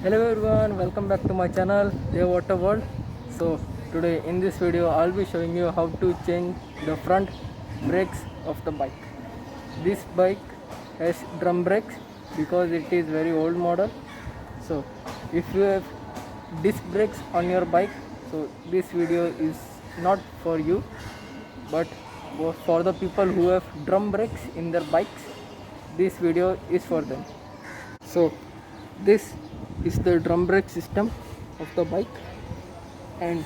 Hello everyone, welcome back to my channel The Water World. So today in this video I'll be showing you how to change the front brakes of the bike. This bike has drum brakes because it is very old model. So if you have disc brakes on your bike, so this video is not for you, but for the people who have drum brakes in their bikes, this video is for them. So this is the drum brake system of the bike, and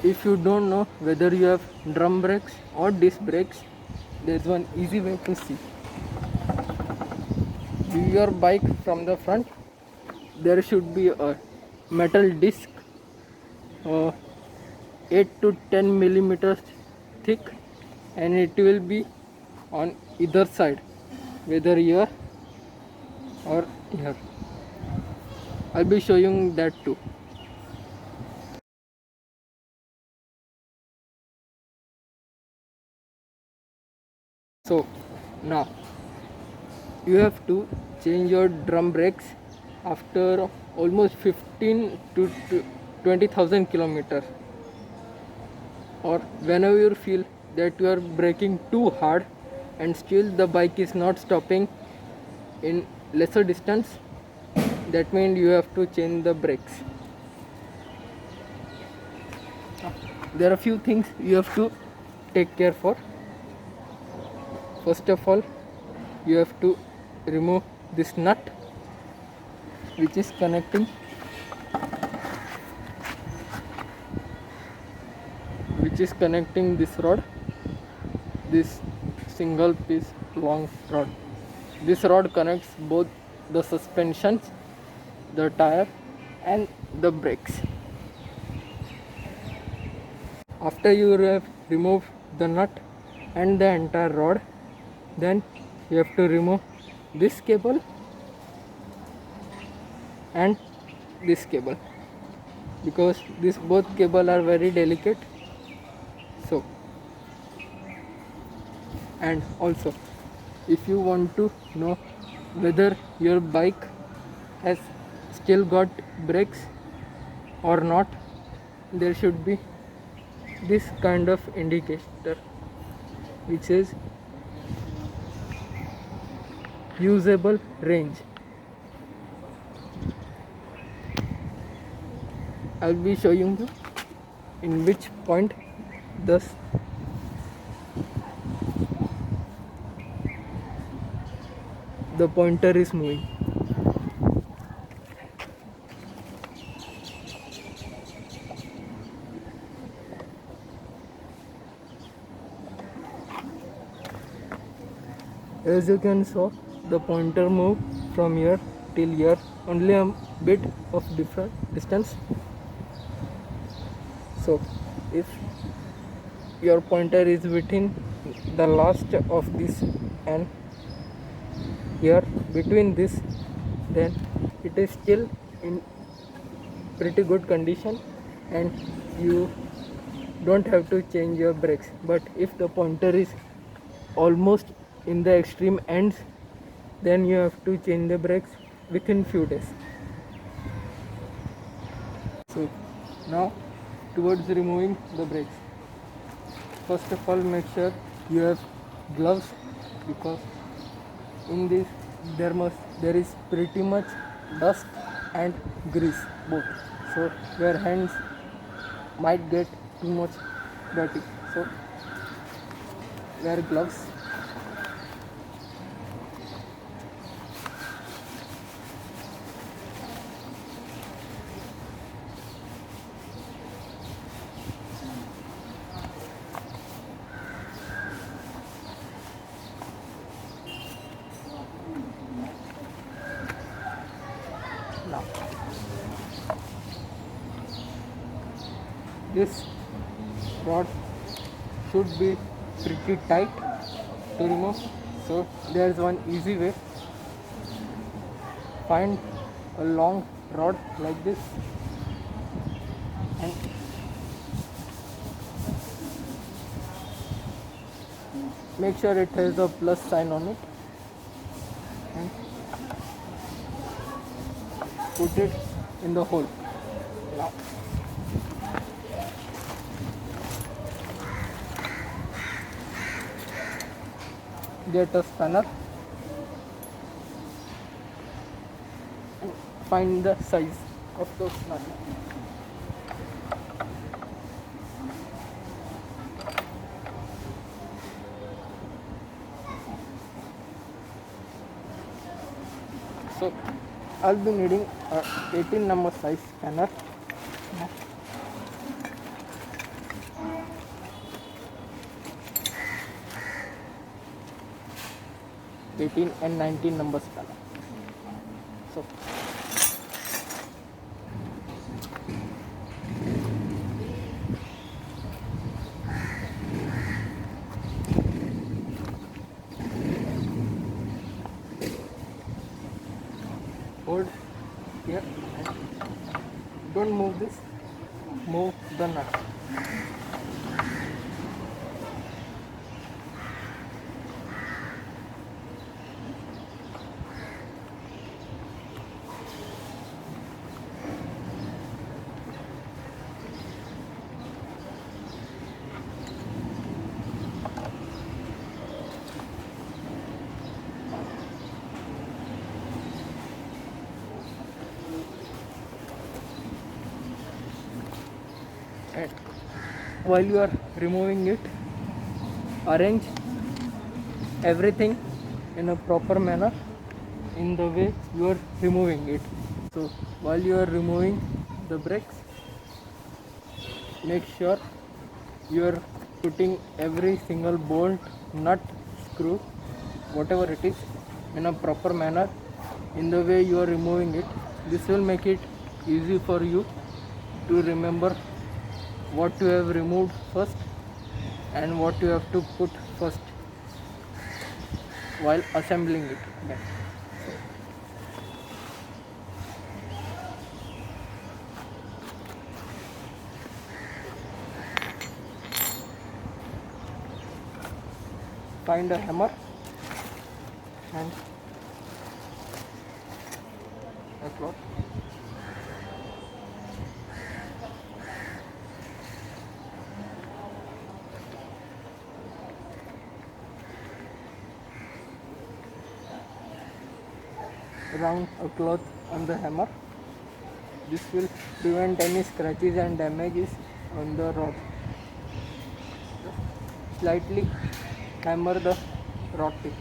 if you don't know whether you have drum brakes or disc brakes, there's one easy way to see. View your bike from the front. There should be a metal disc, uh, 8 to 10 millimeters thick, and it will be on either side, whether here or here. I'll be showing that too. So now you have to change your drum brakes after almost 15 to 20,000 kilometers, or whenever you feel that you are braking too hard and still the bike is not stopping in lesser distance. That means you have to change the brakes. There are a few things you have to take care for. First of all, you have to remove this nut which is connecting this rod, this single piece long rod. This rod connects both the suspensions, the tire and the brakes. After you have removed the nut and the entire rod, then you have to remove this cable and this cable, because these both cable are very delicate. So, and also, if you want to know whether your bike has still got brakes or not, there should be this kind of indicator which is usable range. I'll be showing you in which point thus the pointer is moving. As you can saw, the pointer move from here till here, only a bit of different distance. So if your pointer is within the last of this and here between this, then it is still in pretty good condition and you don't have to change your brakes. But if the pointer is almost in the extreme ends, then you have to change the brakes within few days. So now towards removing the brakes, first of all make sure you have gloves, because in this there is pretty much dust and grease both, so your hands might get too much dirty. So wear gloves. Now this rod should be pretty tight to remove, so there is one easy way. Find a long rod like this and make sure it has a plus sign on it, and put it in the hole. Now get a spanner and find the size of those nuts. So I'll be needing a 18 number size spanner. 18 and 19 number spanner. So hold here. Don't move this. Move the nut. And while you are removing it, arrange everything in a proper manner in the way you are removing it. So while you are removing the brakes, make sure you are putting every single bolt, nut, screw, whatever it is, in a proper manner in the way you are removing it. This will make it easy for you to remember what you have removed first and what you have to put first while assembling it back. Find a hammer and a cloth. Round a cloth on the hammer. This will prevent any scratches and damages on the rod. Slightly hammer the rod tip.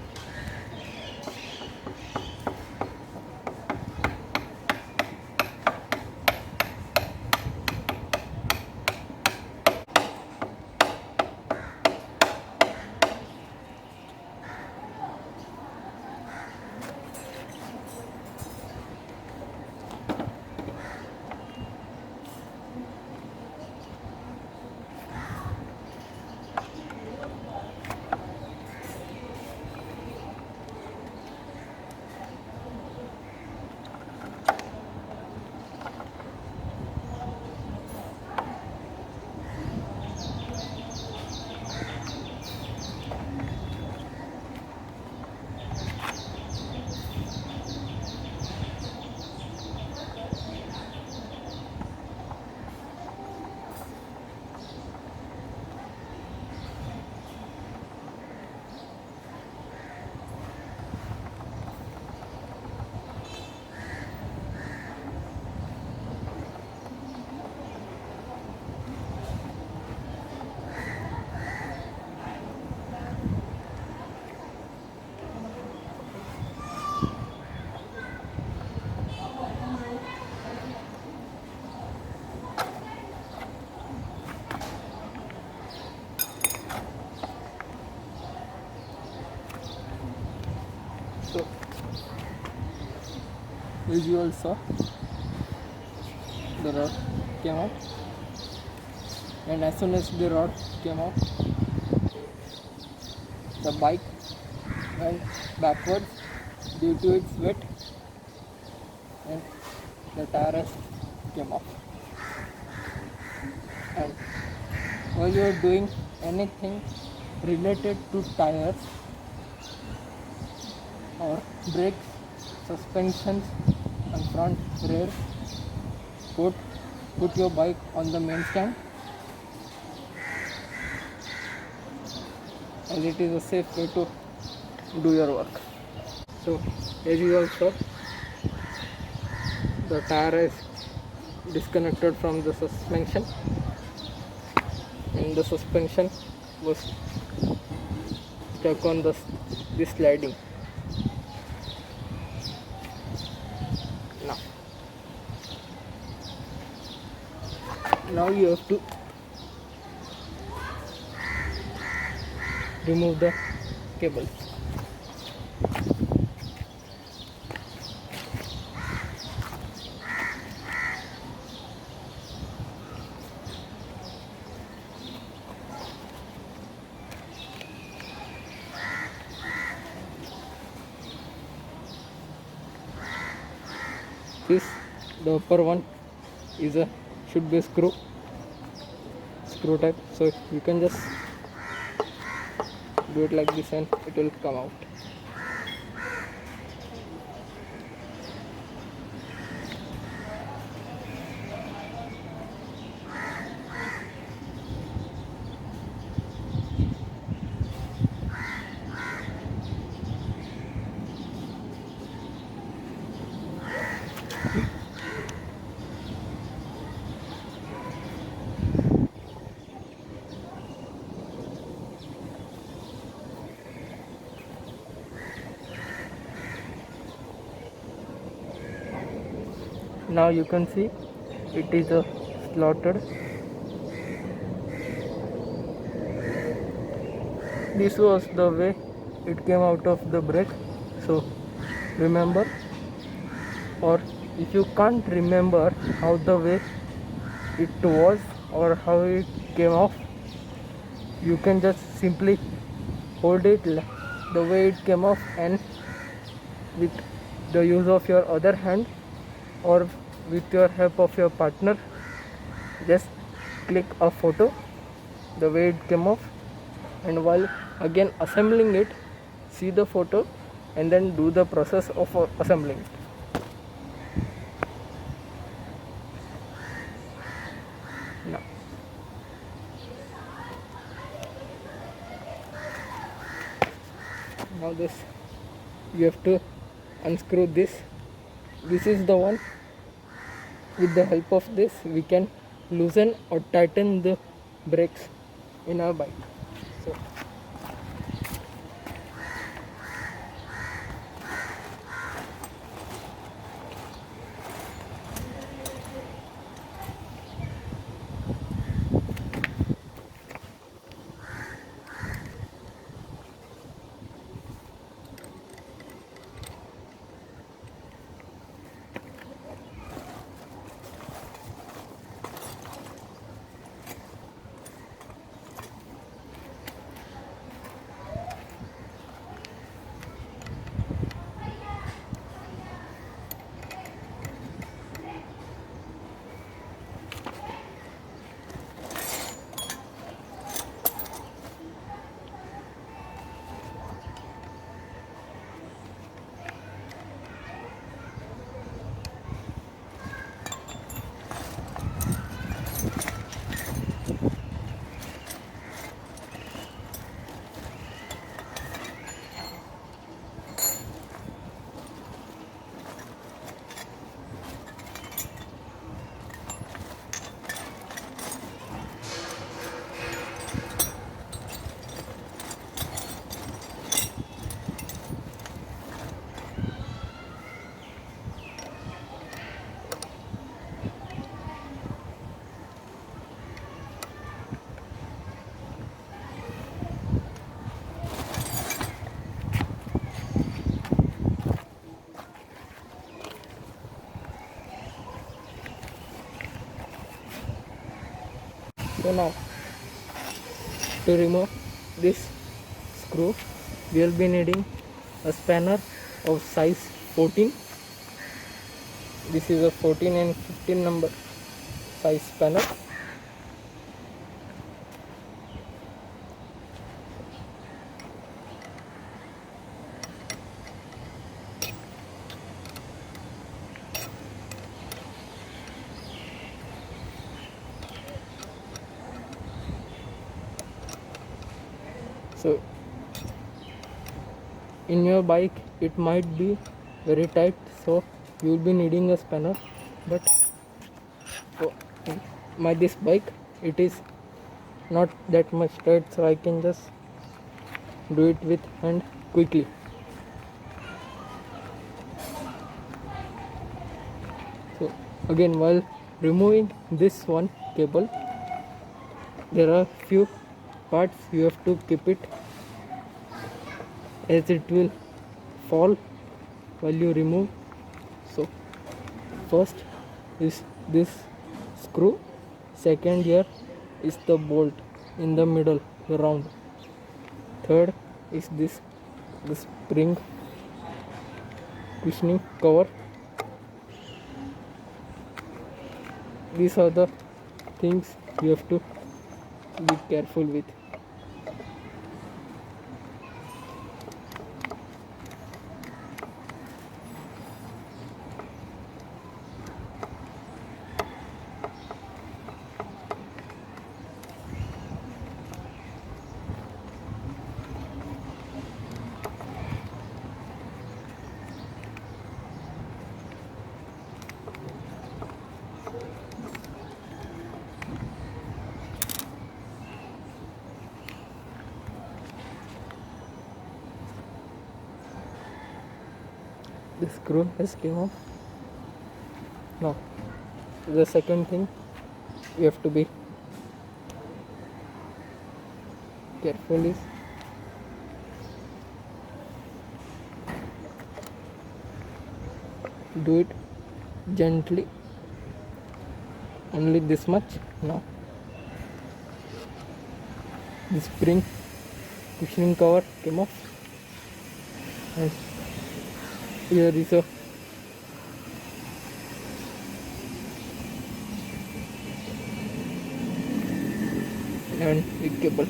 So as you all saw, the rod came out, and as soon as the rod came out, the bike went backwards due to its weight, and the tires came off. And while you are doing anything related to tires or brakes, suspensions, and front rear. Put your bike on the main stand, as it is a safe way to do your work. So as you all saw, the tire is disconnected from the suspension, and the suspension was stuck on this sliding. Now you have to remove the cables. This, the upper one, should be a screw type, so you can just do it like this and it will come out. Now you can see it is slotted. This was the way it came out of the brake. So remember, or if you can't remember how the way it was or how it came off, you can just simply hold it the way it came off, and with the use of your other hand or with your help of your partner, just click a photo the way it came off, and while again assembling it, see the photo and then do the process of assembling it. Now this, you have to unscrew this. This is the one. With the help of this, we can loosen or tighten the brakes in our bike. So now, to remove this screw, we will be needing a spanner of size 14. This is a 14 and 15 number size spanner. So in your bike it might be very tight, so you will be needing a spanner, but for this bike it is not that much tight, so I can just do it with hand quickly. So again, while removing this one cable, there are few parts you have to keep it, as it will fall while you remove. So first is this screw, second here is the bolt in the middle, the round, third is this the spring cushioning cover. These are the things you have to be careful with. The screw has came off. Now the second thing you have to be careful is do it gently, only this much. Now the spring cushioning cover came off, and here is a big cable.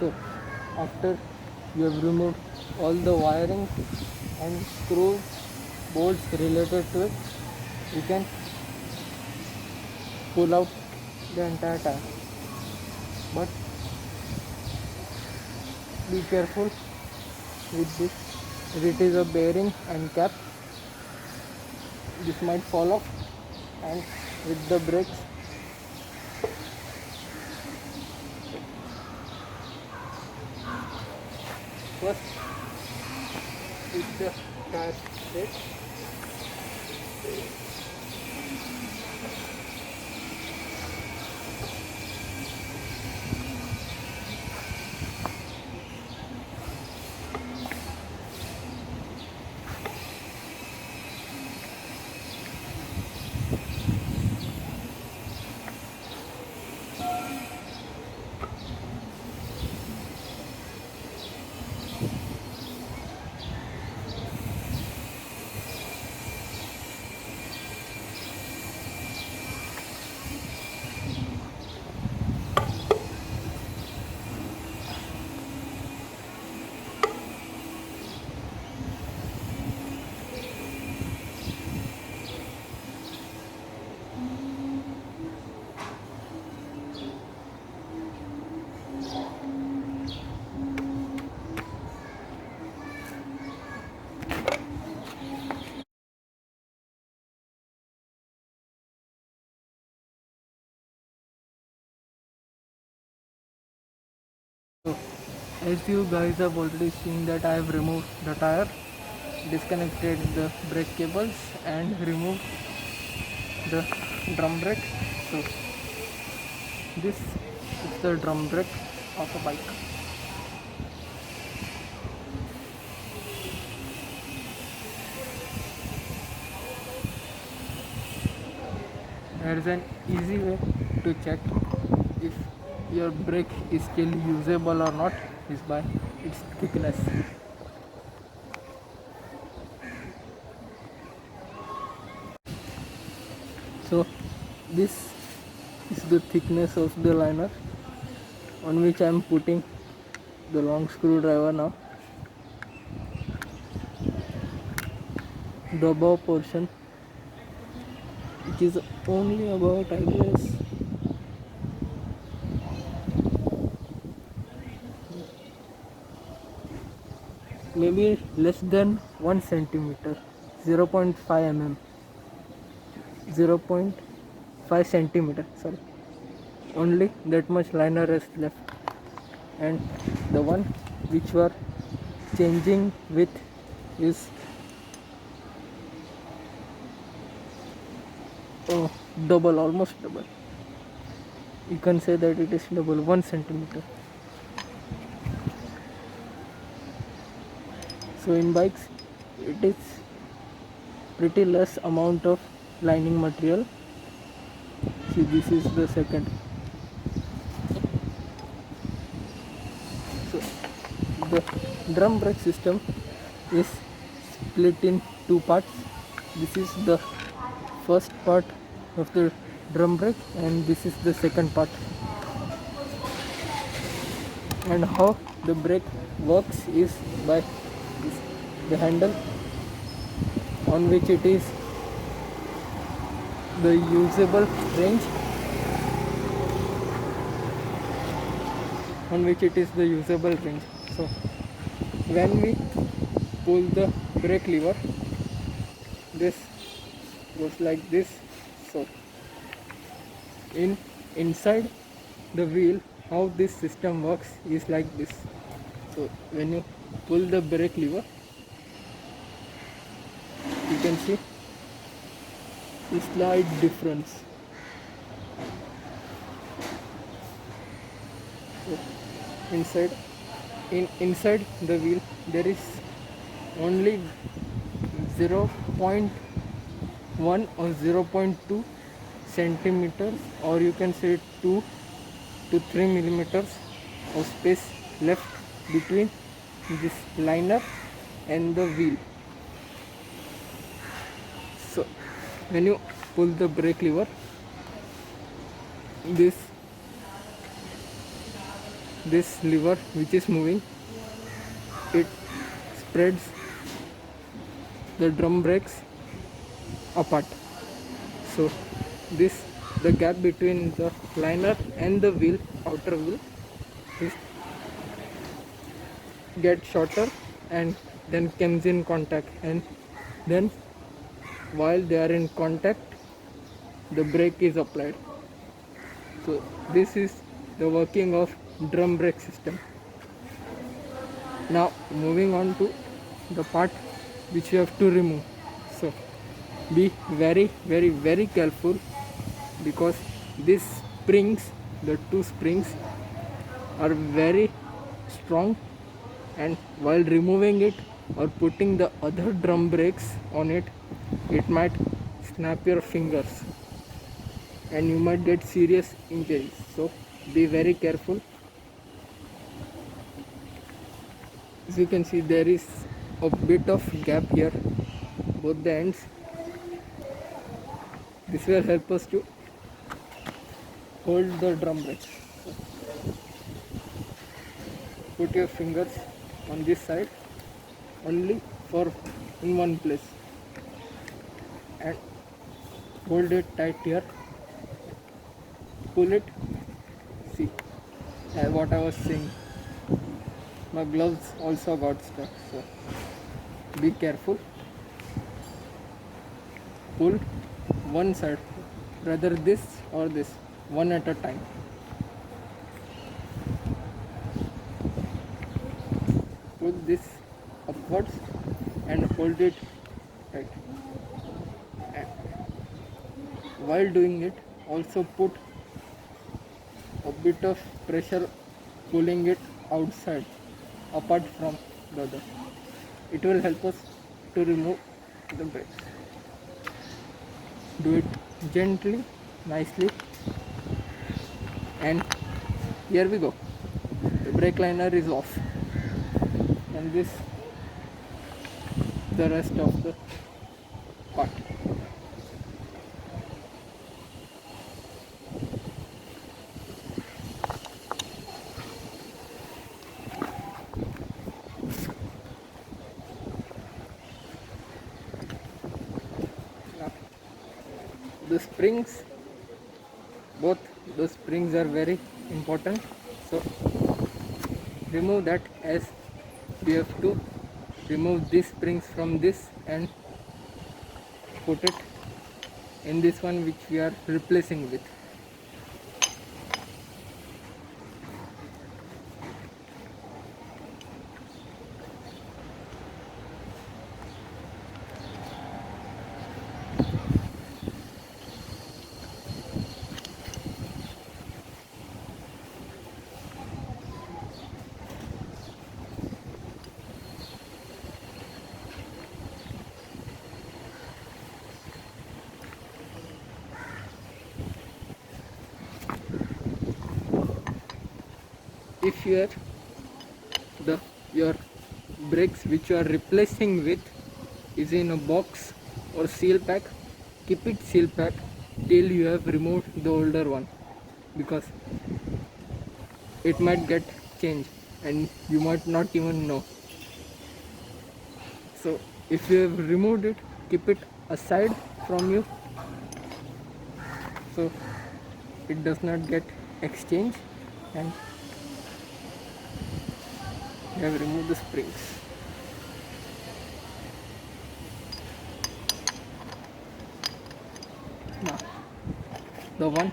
So after you have removed all the wiring and screws, bolts related to it, you can pull out the entire tire. But be careful with this, if it is a bearing and cap, this might fall off. And with the brakes, first with the tire straight, so as you guys have already seen that I have removed the tire, disconnected the brake cables and removed the drum brake. So this is the drum brake of a bike. There is an easy way to check if your brake is still usable or not, is by its thickness. So this is the thickness of the liner, on which I am putting the long screwdriver now. The above portion, which is only about, I guess, maybe less than 1 centimeter, 0.5 mm, 0.5 centimeter, sorry, only that much liner is left. And the one which we are changing with is double, almost double. You can say that it is double, 1 centimeter. So in bikes it is pretty less amount of lining material. See, this is the second. So the drum brake system is split in two parts. This is the first part of the drum brake and this is the second part. And how the brake works is by the handle on which it is the usable range, so when we pull the brake lever, this goes like this. So inside the wheel, how this system works is like this. So when you pull the brake lever, you can see a slight difference. So inside the wheel there is only 0.1 or 0.2 centimeters, or you can say 2 to 3 millimeters of space left between this liner and the wheel. So when you pull the brake lever, this lever which is moving, it spreads the drum brakes apart. So the gap between the liner and the wheel, outer wheel, is get shorter and then comes in contact, and then while they are in contact the brake is applied. So this is the working of drum brake system. Now moving on to the part which you have to remove. So be very careful, because these springs, the two springs, are very strong, and while removing it or putting the other drum brakes on it, it might snap your fingers and you might get serious injuries. So be very careful. As you can see, there is a bit of gap here, both the ends. This will help us to hold the drum brakes. Put your fingers on this side only for in one place and hold it tight here. Pull it. See, what I was saying, my gloves also got stuck, so be careful. Pull one side, rather this or this, one at a time. Pull this upwards and hold it tight. And while doing it, also put a bit of pressure pulling it outside, apart from the other. It will help us to remove the brakes. Do it gently, nicely, and here we go. The brake liner is off, and this the rest of the part. the springs, both the springs are very important, so remove that, as we have to remove these springs from this and put it in this one which we are replacing with. If your brakes which you are replacing with is in a box or seal pack, keep it seal pack till you have removed the older one, because it might get changed and you might not even know. So if you have removed it, keep it aside from you so it does not get exchanged, and you have removed the springs. Now the one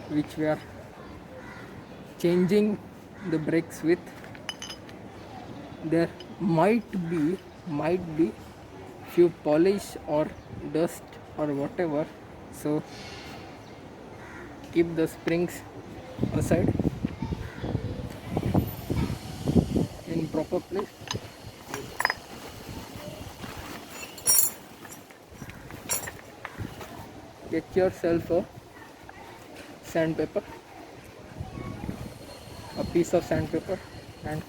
which we are changing the brakes with, there might be few polish or dust or whatever, so keep the springs aside in proper place. Get yourself a sandpaper, a piece of sandpaper, and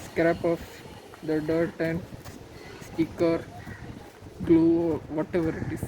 scrap off the dirt and sticker, glue, or whatever it is.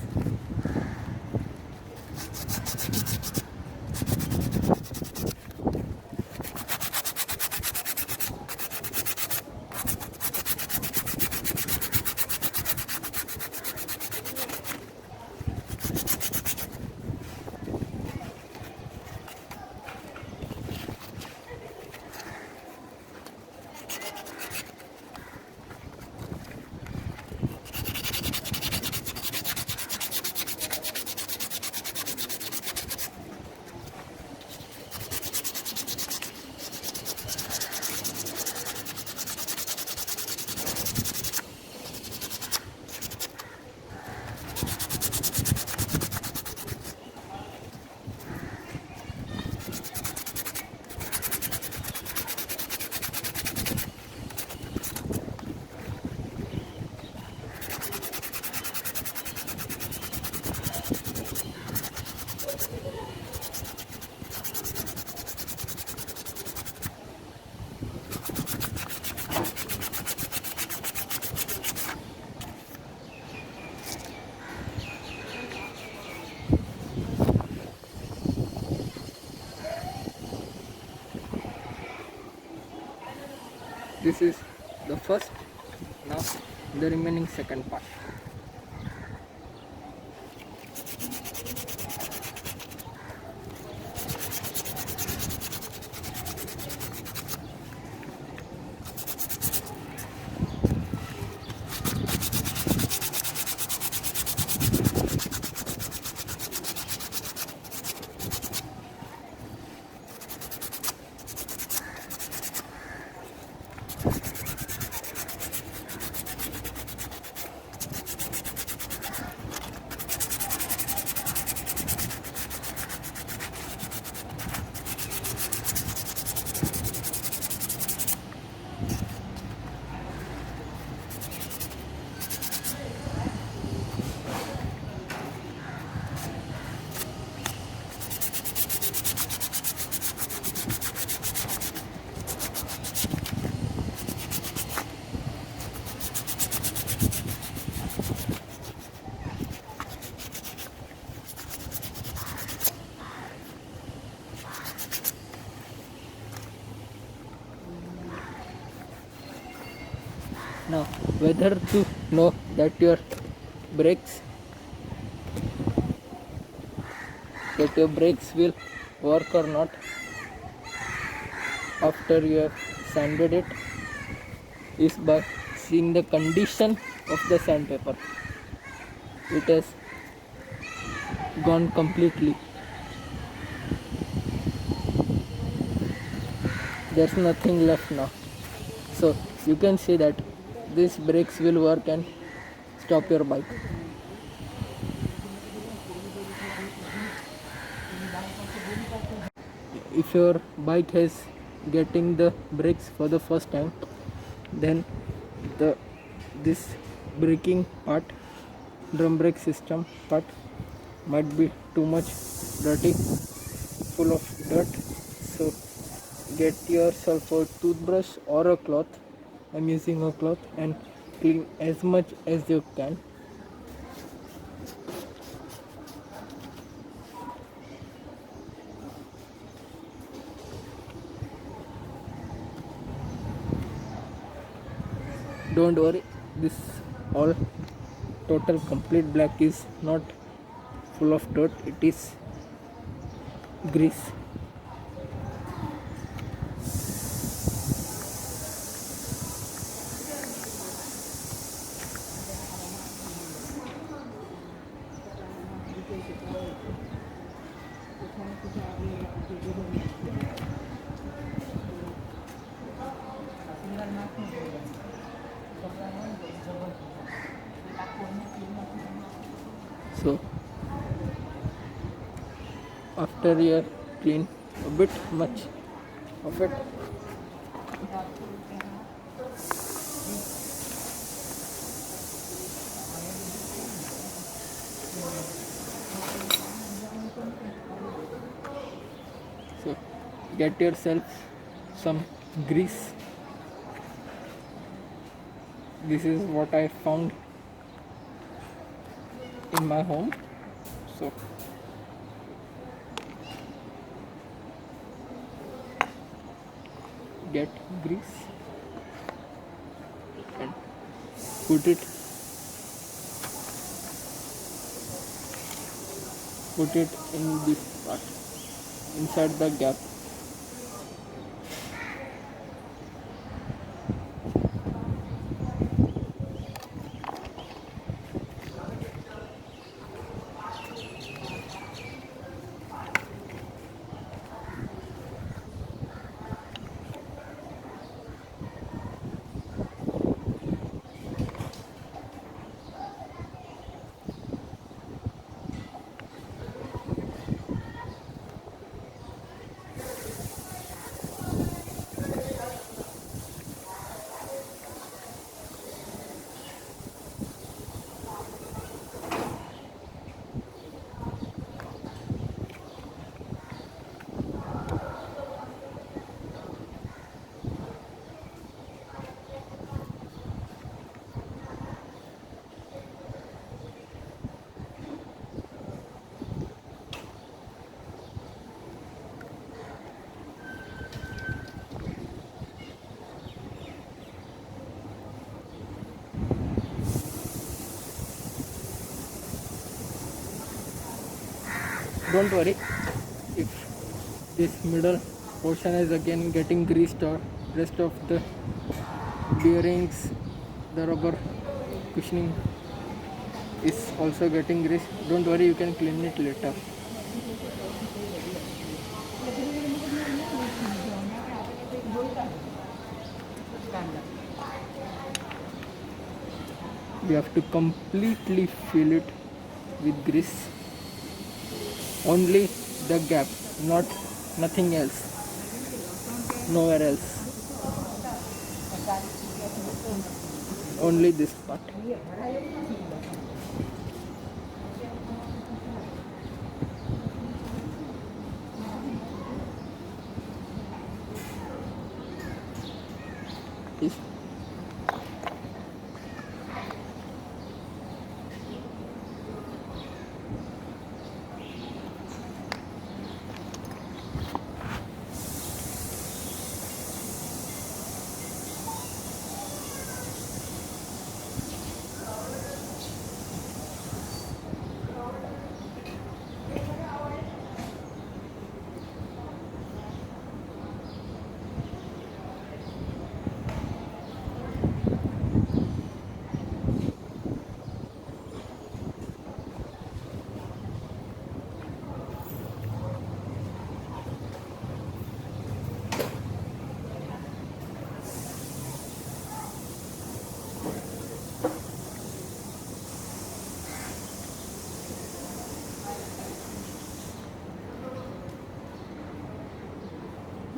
This is the first. Now the remaining second part. Now, whether to know that brakes your brakes will work or not after you have sanded it is by seeing the condition of the sandpaper. It has gone completely. There's nothing left now. So you can see that these brakes will work and stop your bike. If your bike is getting the brakes for the first time, then this braking part, drum brake system part, might be too much dirty, full of dirt. So get yourself a toothbrush or a cloth. I'm using a cloth and clean as much as you can. Don't worry, this all total complete black is not full of dirt, it is grease. So after you clean a bit much of it, so get yourself some grease. This is what I found in my home. So get grease and put it in this part, inside the gap. Don't worry if this middle portion is again getting greased, or rest of the bearings, the rubber cushioning is also getting greased. Don't worry, you can clean it later. You have to completely fill it with grease. Only the gap, nothing else, nowhere else. Only this part. Is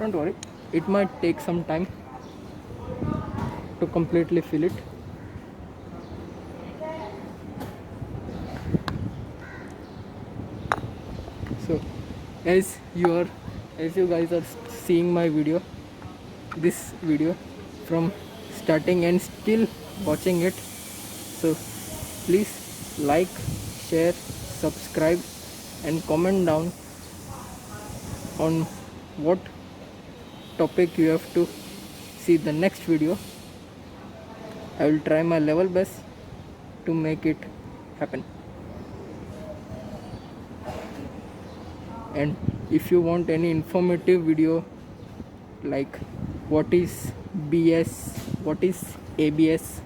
don't worry, it might take some time to completely fill it. So as you guys are seeing my video, this video from starting and still watching it, so please like, share, subscribe and comment down on what topic you have to see the next video. I will try my level best to make it happen. And if you want any informative video like what is BS, what is ABS,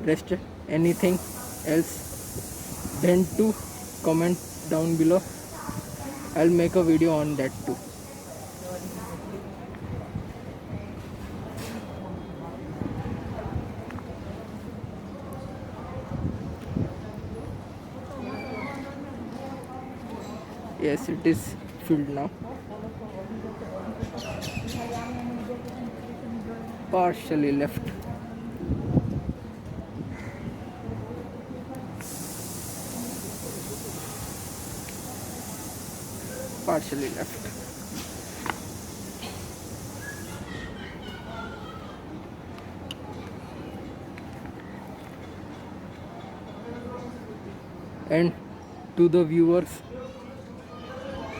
rest anything else, then to comment down below. I'll make a video on that too. Yes, it is filled now. Partially left. Partially left. And to the viewers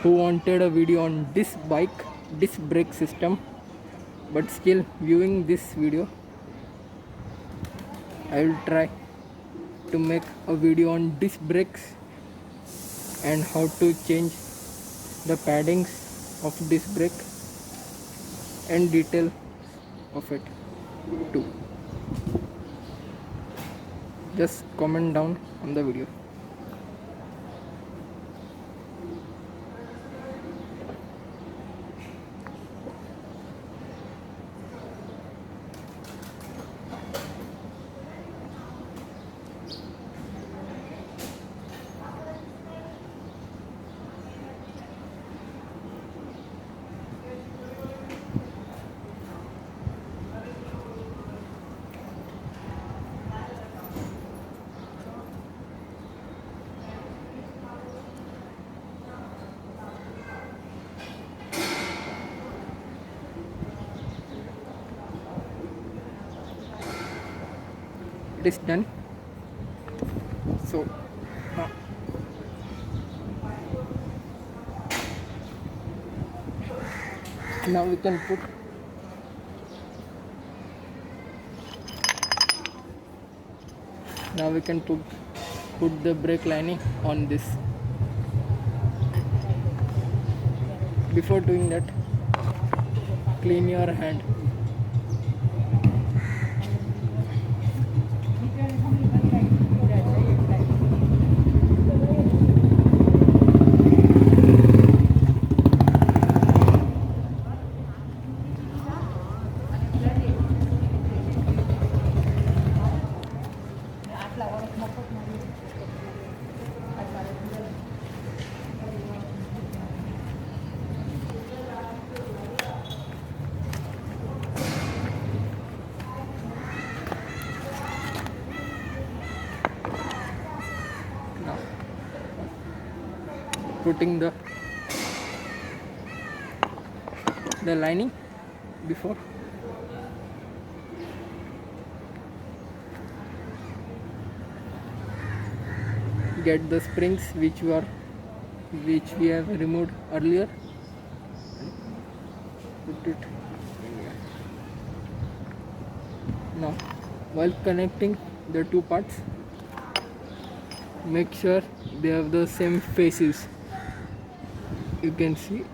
who wanted a video on this bike, disc brake system, but still viewing this video, I will try to make a video on disc brakes and how to change the paddings of disc brake and detail of it too. Just comment down on the video. It is done. So now we can put the brake lining on this. Before doing that, clean your hand. Putting the lining before. Get the springs which we have removed earlier. Put it in here. Now, while connecting the two parts, make sure they have the same faces. You can see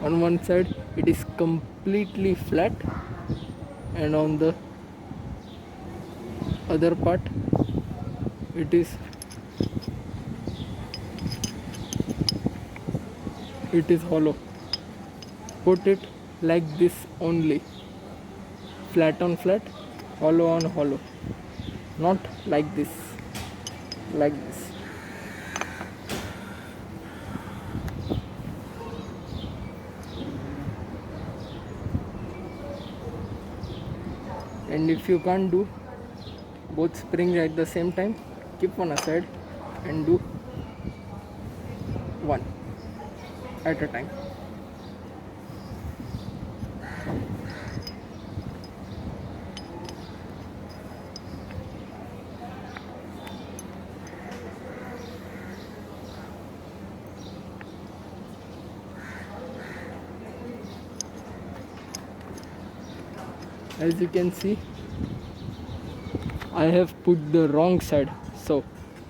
on one side it is completely flat, and on the other part it is hollow. Put it like this only, flat on flat, hollow on hollow, not like this, like this. And if you can't do both springs at the same time, keep one aside and do one at a time. As you can see, I have put the wrong side, so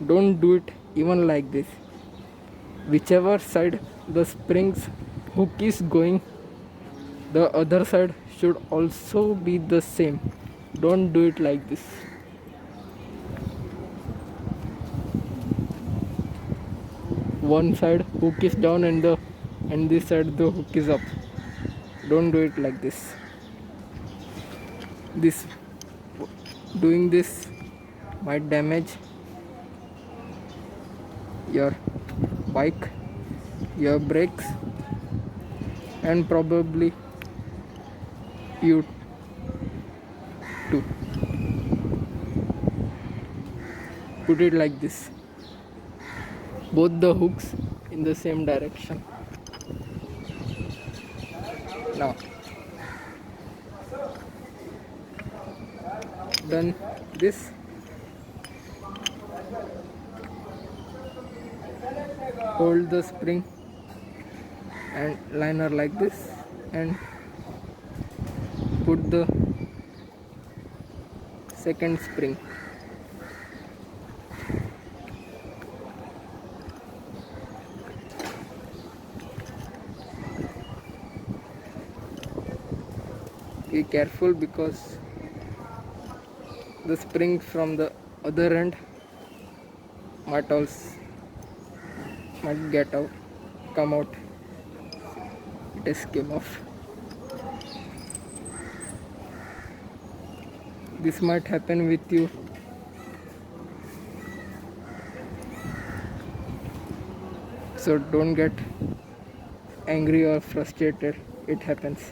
don't do it even like this. Whichever side the springs hook is going, the other side should also be the same. Don't do it like this. One side hook is down and this side the hook is up. Don't do it like this. Doing this might damage your bike, your brakes, and probably you too. Put it like this, both the hooks in the same direction. Now done this, hold the spring and liner like this and put the second spring. Be careful because the spring from the other end might get out, come out. It is came off. This might happen with you. So don't get angry or frustrated. It happens.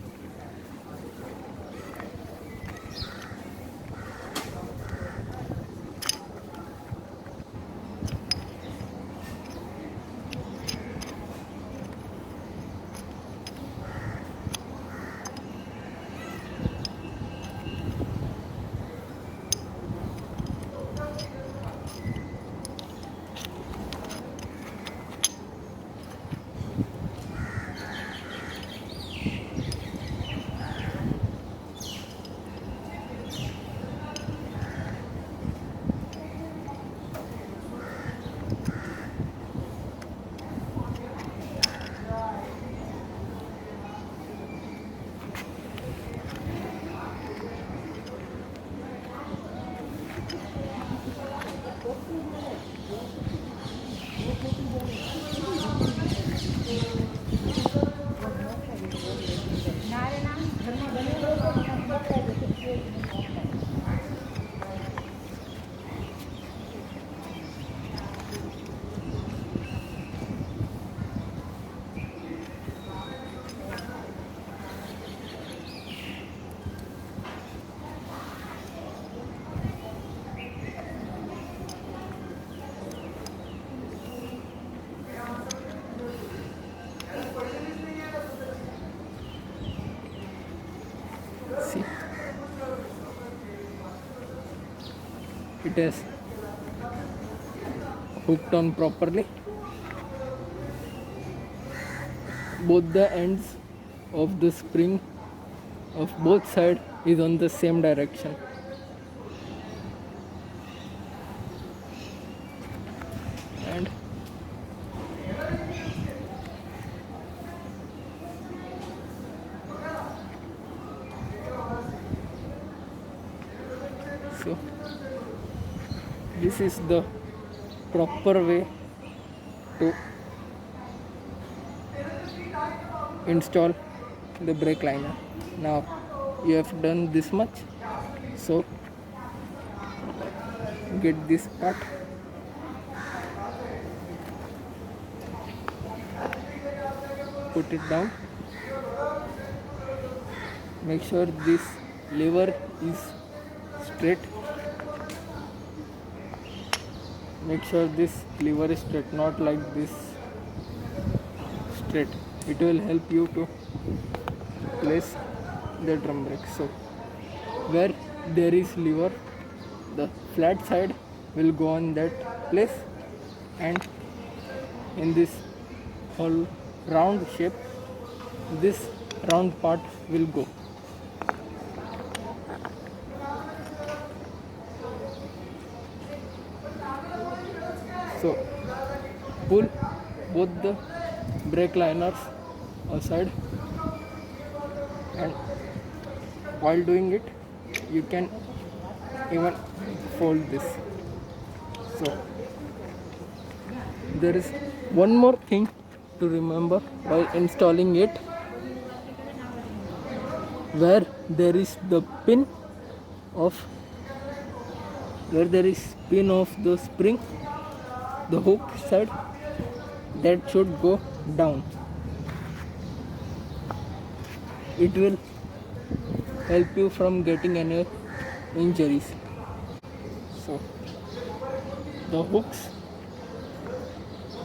See, it is hooked on properly. Both the ends of the spring of both sides is on the same direction. And so this is the proper way to install the brake liner. Now you have done this much, so get this part, put it down, make sure this lever is straight. Make sure this lever is straight, not like this, straight. It will help you to place the drum brake. So where there is lever, the flat side will go on that place, and in this whole round shape, this round part will go. So pull both the brake liners aside, and while doing it you can even fold this. So there is one more thing to remember while installing it. Where there is pin of the spring, the hook side, that should go down. It will help you from getting any injuries. So the hooks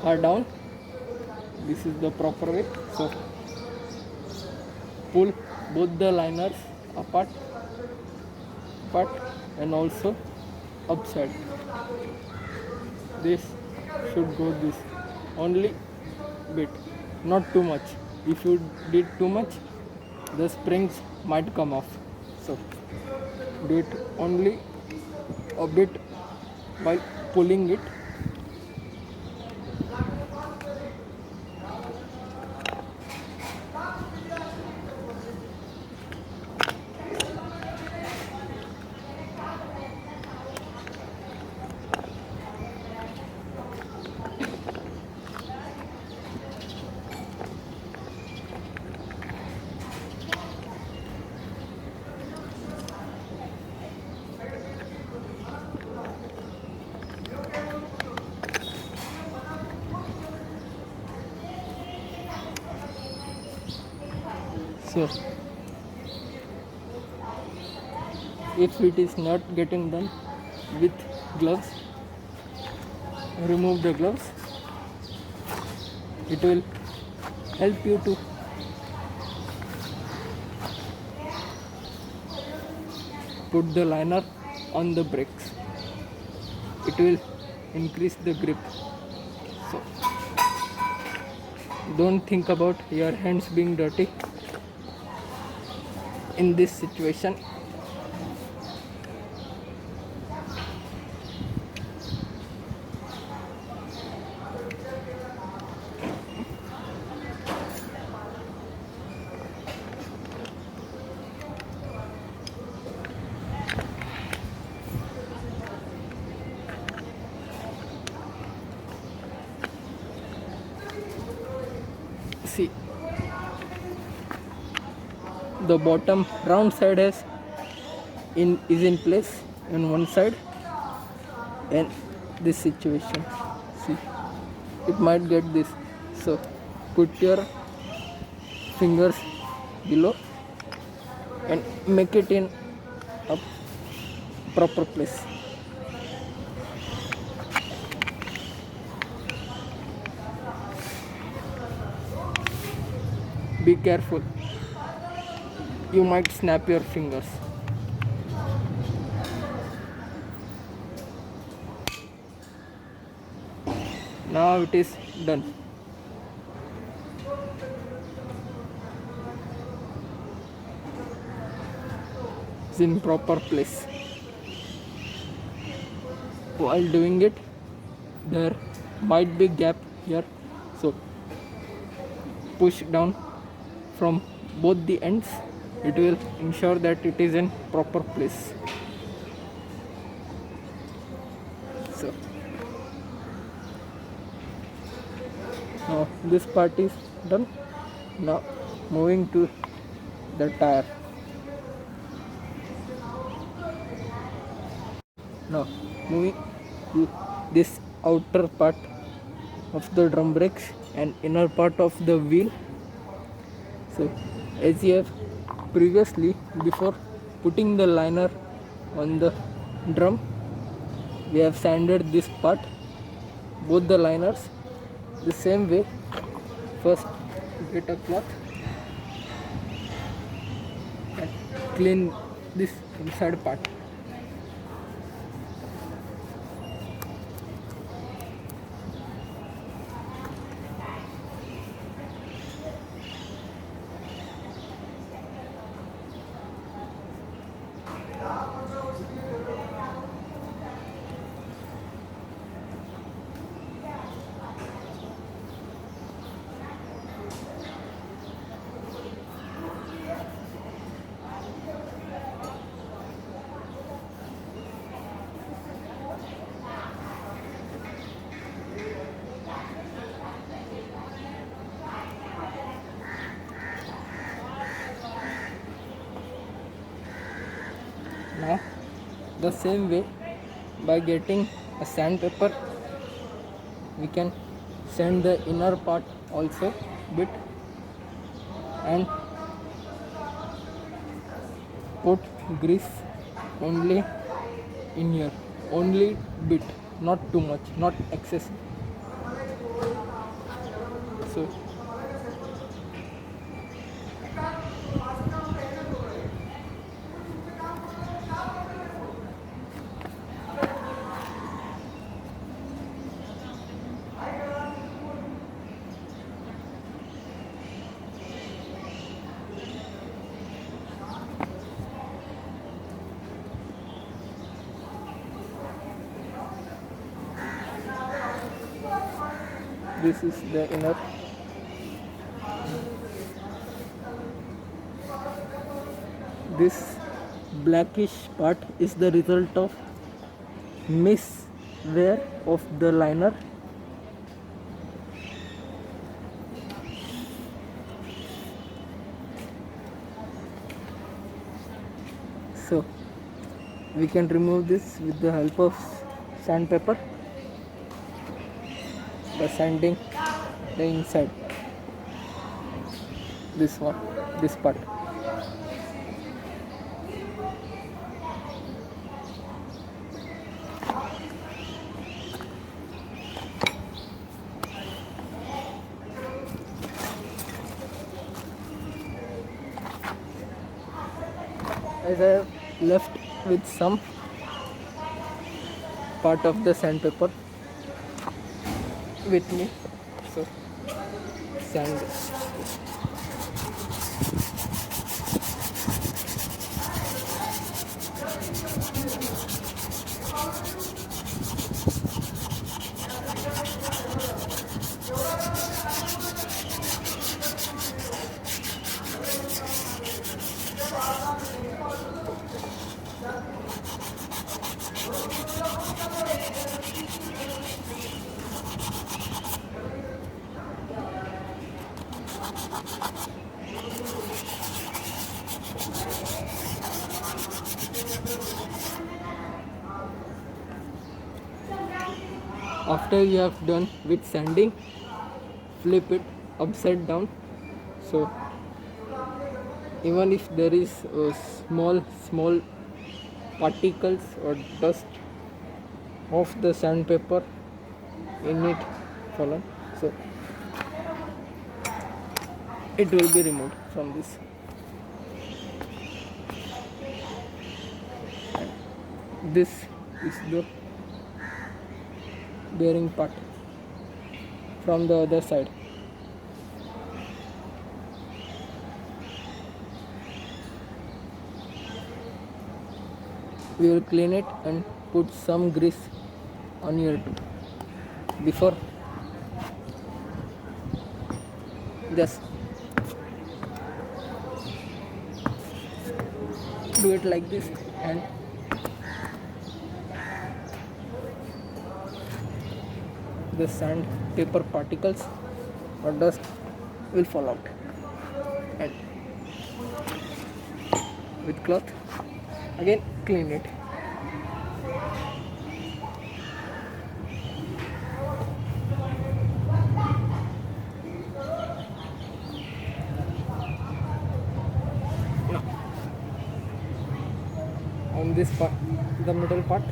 are down. This is the proper way. So pull both the liners apart and also upside. This should go this only bit, not too much. If you did too much, the springs might come off. So do it only a bit by pulling it. So if it is not getting done with gloves, remove the gloves. It will help you to put the liner on the brakes. It will increase the grip. So don't think about your hands being dirty in this situation. See, the bottom round side is in place on one side, and this situation, see, it might get this. So put your fingers below and make it in a proper place. Be careful, you might snap your fingers. Now it is done. It's in proper place. While doing it, there might be gap here, so push down from both the ends. It will ensure that it is in proper place. So now this part is done. Now moving to the tire. Now moving to this outer part of the drum brakes and inner part of the wheel. So as you have previously, before putting the liner on the drum. We have sanded this part, both the liners, the same way. First get a cloth and clean this inside part. Now the same way, by getting a sandpaper, we can sand the inner part also bit and put grease only in here, only bit, not too much, not excess. So this is the inner. This blackish part is the result of miswear of the liner. So we can remove this with the help of sandpaper by sanding the inside, this one, this part. As I have left with some part of the sandpaper with me, so sand. After you have done with sanding, flip it upside down, so even if there is small particles or dust of the sandpaper in it fallen, so it will be removed from this. This is the bearing part from the other side. We will clean it and put some grease on here too. Before, just do it like this and the sandpaper particles or dust will fall out, and with cloth again clean it. Now, on this part, the middle part.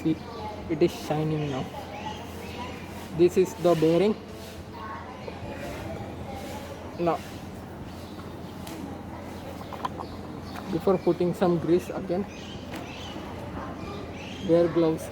See, it is shining now. This is the bearing. Now, before putting some grease again, wear gloves.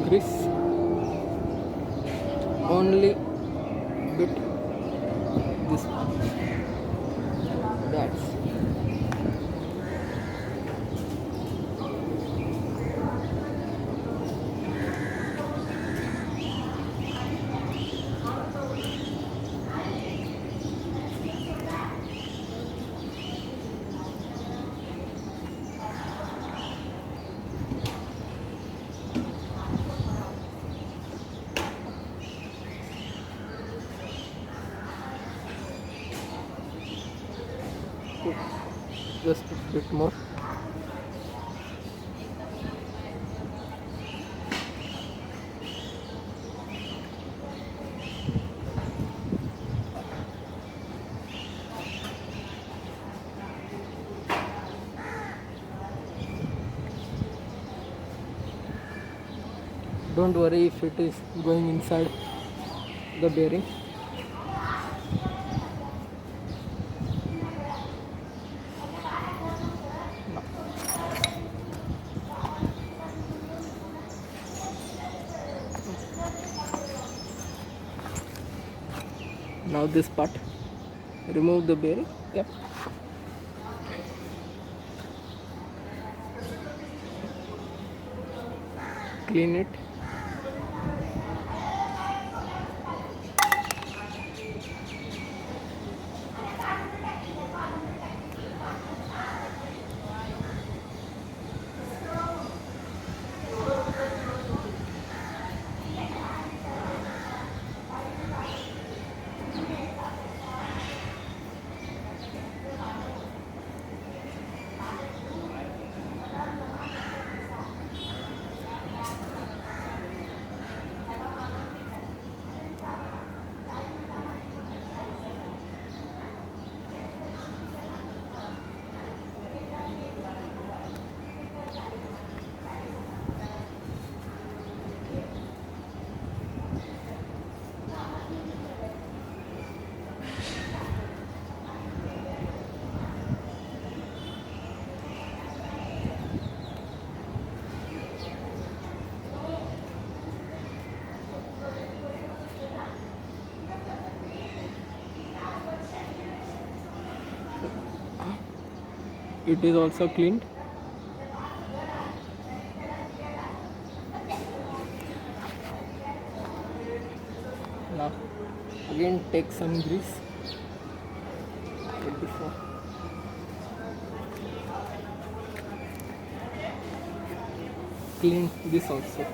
Grease only bit this one. That's just a bit more. Don't worry if it is going inside the bearing. Now this part, remove the bearing. Yep. Clean it. It is also cleaned. Now again take some grease. Before. Clean this also.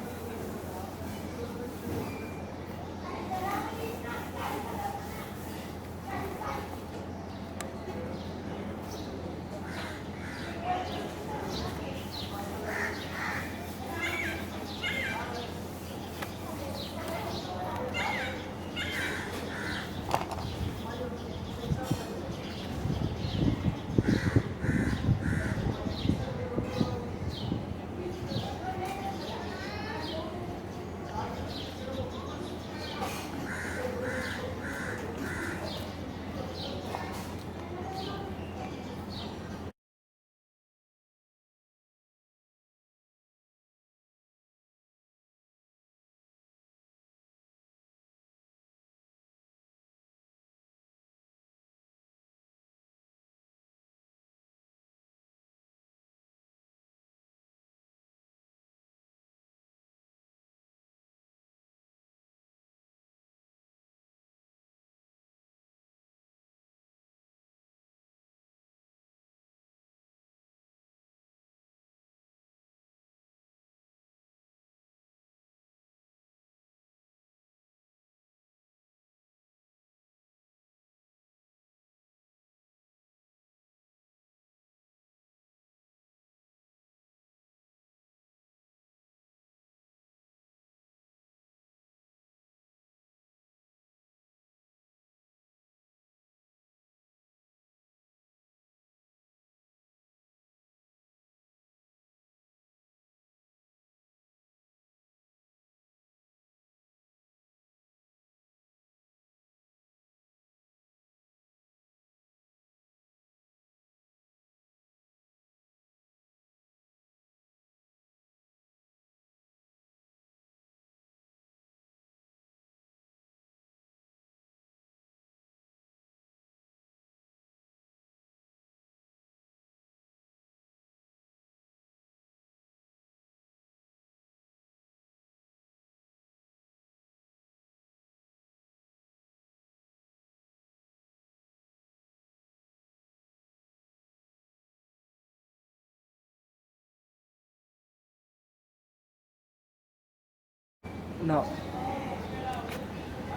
Now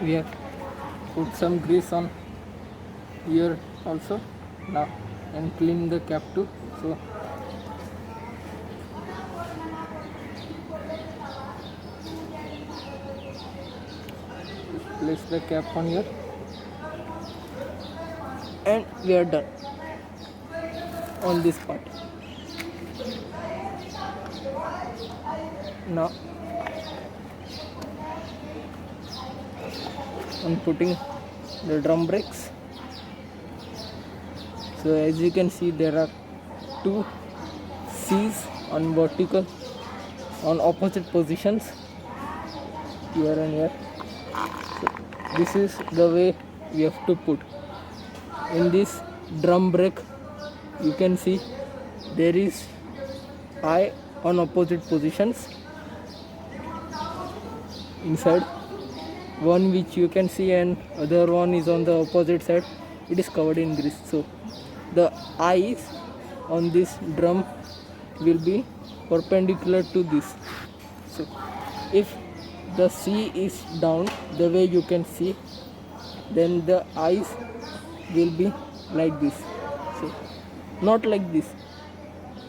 we have put some grease on here also now, and clean the cap too. So place the cap on here, and we are done on this part. Now I'm putting the drum brakes. So as you can see, there are two C's on vertical on opposite positions, here and here. So this is the way we have to put. In this drum brake, you can see there is eye on opposite positions inside, one which you can see and other one is on the opposite side. It is covered in grease. So the eyes on this drum will be perpendicular to this. So if the C is down, the way you can see, then the eyes will be like this. So not like this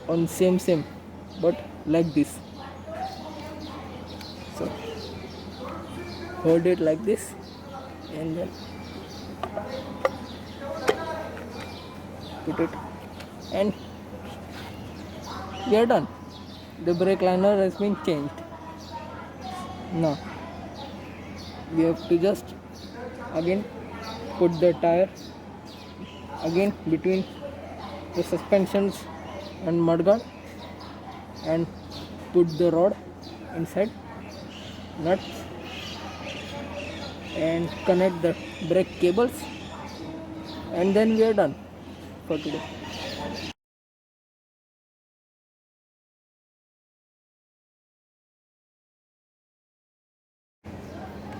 on same but like this. So hold it like this, and then put it, and we are done. The brake liner has been changed. Now we have to just again put the tire again between the suspensions and mudguard, and put the rod inside, nuts, and connect the brake cables, and then we are done for today.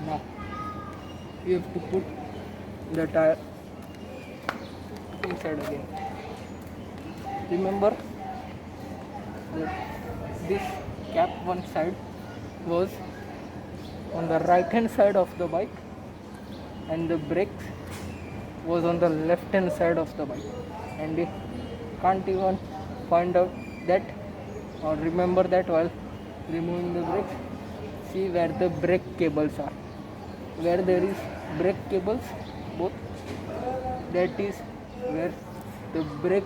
Now you have to put the tire inside again. Remember that this cap one side was on the right hand side of the bike, and the brake was on the left hand side of the bike, and we can't even find out that or remember that while removing the brakes. See where the brake cables are. Where there is brake cables, both, that is where the brake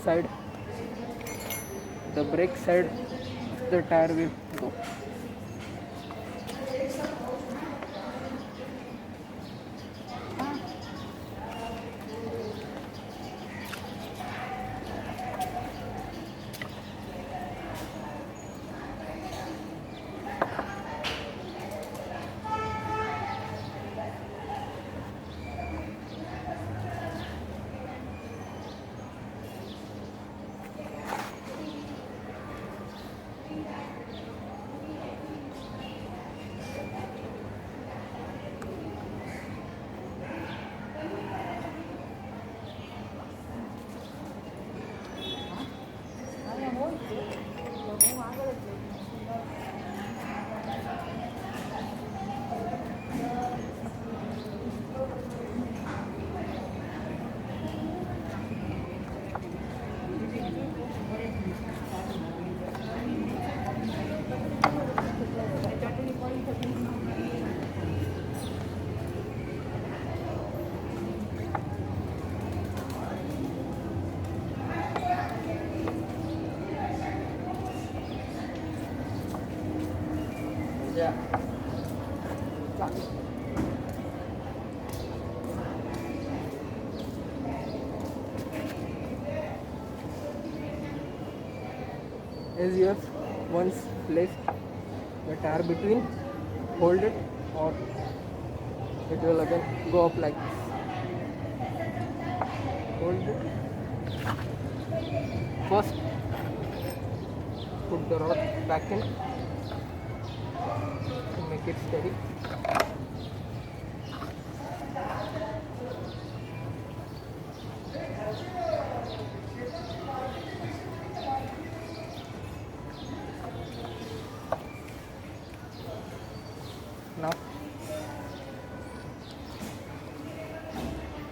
side of the tire will go. Yeah. As you have once placed the tire between, hold it, or it will again go up like this. Hold it. First, put the rod back in to make it steady. Now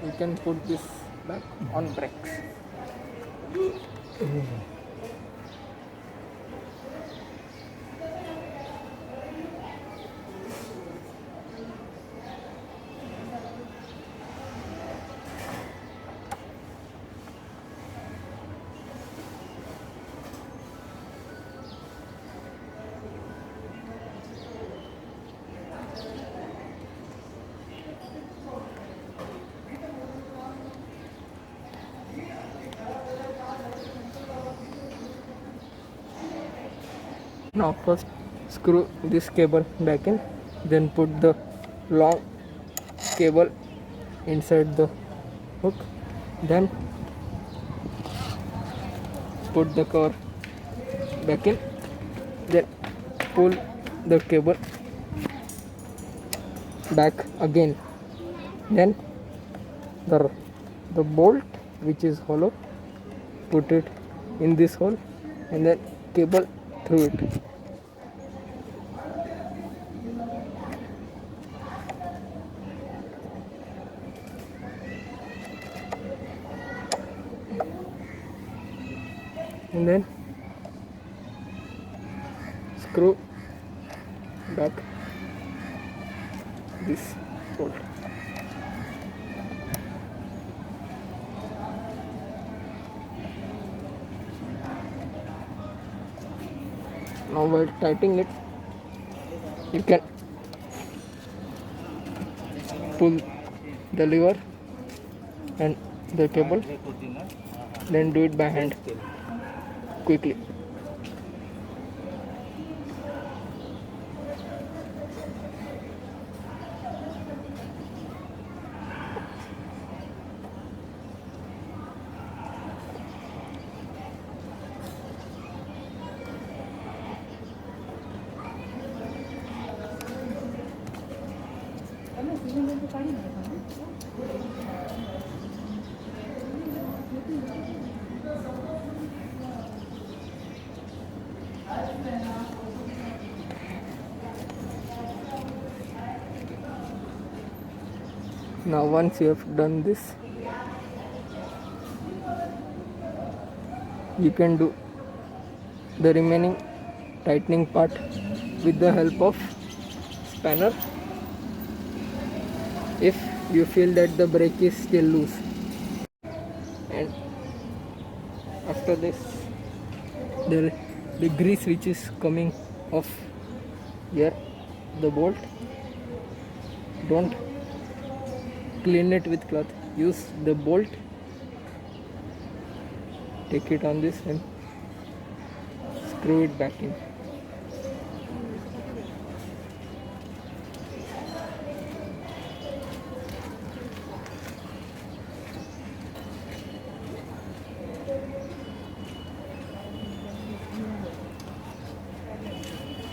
you can put this back on brakes. Now first screw this cable back in, then put the long cable inside the hook, then put the cover back in, then pull the cable back again, then the bolt which is hollow, put it in this hole and then cable through it. And then screw back this bolt. Now while tightening it, you can pull the lever and the cable, then do it by hand quickly. Now once you have done this, you can do the remaining tightening part with the help of spanner if you feel that the brake is still loose. And after this, the grease which is coming off here, the bolt, don't clean it with cloth, use the bolt, take it on this and screw it back in.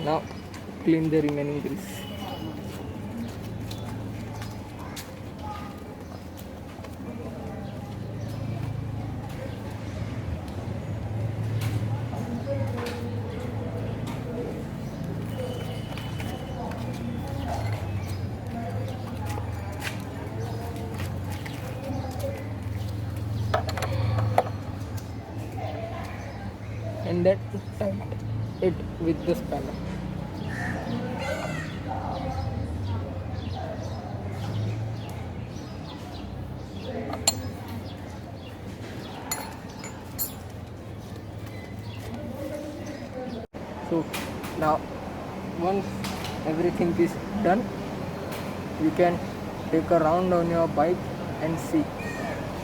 Now clean the remaining grease. And then tight it with the spanner. So now once everything is done, you can take a round on your bike and see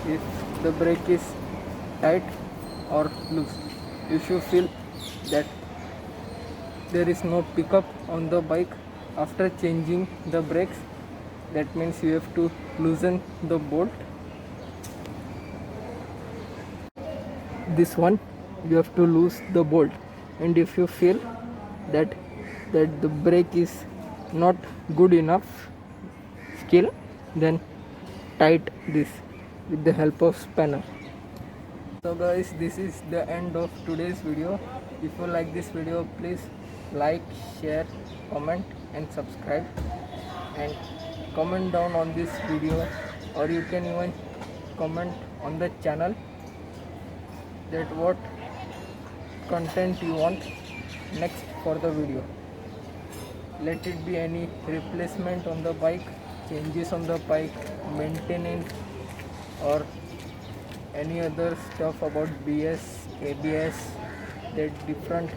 if the brake is tight or loose. If you feel that there is no pickup on the bike after changing the brakes, that means you have to loosen the bolt. This one you have to loose the bolt, and if you feel that the brake is not good enough still, then tight this with the help of spanner. So guys, this is the end of today's video. If you like this video, please like, share, comment and subscribe, and comment down on this video, or you can even comment on the channel that what content you want next for the video. Let it be any replacement on the bike, changes on the bike, maintenance, or any other stuff about BS, ABS, that different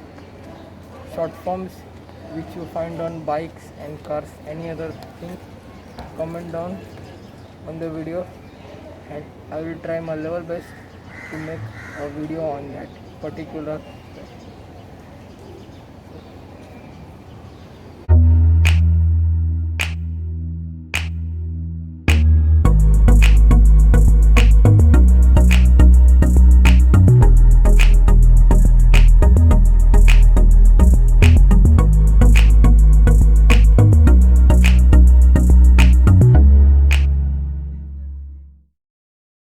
short forms which you find on bikes and cars, any other thing, comment down on the video, and I will try my level best to make a video on that particular